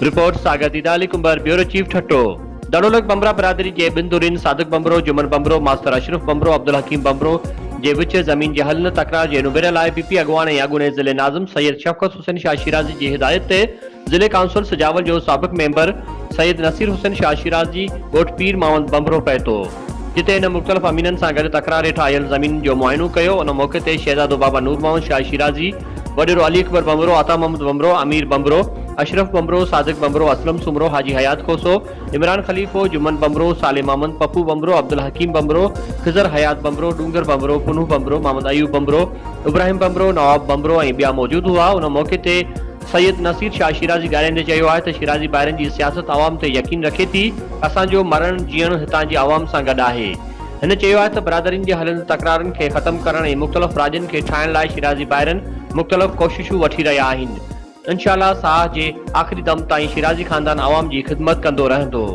Report सागर दीदाली comber bureau chief ठट्टो। दड़ोलक बमरा बरादरी के बिंदुरिन सादिक बमरो Juman बमरो master Ashraf बमरो Abdul हकीम बमरो जे विच ज़मीन जे हल तकरार जे नुबेरे लाइ बीपी अगवान ऐं अॻूणे ज़िले नाज़िम सैयद शफ़क़त हुसैन शाह शिराज़ी जी हिदायत ते ज़िले काउंसिल सजावल जो साबिक़ मेंबर सैयद नसीर हुसैन शाह शिराज़ी ॻोठ पीर मामद बमरो पए थो, जिते हिन मुख़्तलिफ़ अमीननि सां गॾु तकरार हेठां आयल ज़मीन जो मुआइनो कयो। उन मौक़े ते शहज़ादो बाबा नूर मोहम्मद शाह शिराज़ी, वडेरो अली अकबर बमरो, आता मोहम्मद बमरो, अमीर बमरो, अशरफ बमरो, सादिक बमरो, असलम सुमरो, हाजी हयात खोसो, इमरान खलीफो, जुमन बमरो, साले मामद, पप्पू बमरो, अब्दुल हकीम बमरो, खिज़र हयात बमरो, डूंगर बमरो, पुनू बमरो, मोहम्मद अयूब बमरो, इब्राहिम बमरो, नवाब बमरो ऐं ॿिया मौजूद हुआ। उन मौक़े ते सैयद नसीर शाह शिराज़ी ॻाल्हाईंदे चयो आहे त शिराज़ी ॿाहिरनि जी सियासत आवाम ते यकीन रखे थी। असांजो मरण जीअण हितां जी आवाम सां गॾु आहे। हिन चयो आहे त बिरादरीन जे हलंदड़ तकरारनि खे ख़तमु करण ऐं मुख़्तलिफ़ राज्यनि खे ठाहिण लाइ शिराज़ी ॿाहिरनि मुख़्तलिफ़ कोशिशूं वठी रहिया आहिनि। इंशाअल्लाह साह जे आख़िरी दम ताईं शिराज़ी ख़ानदान आवाम जी ख़िदमत कंदो रहंदो।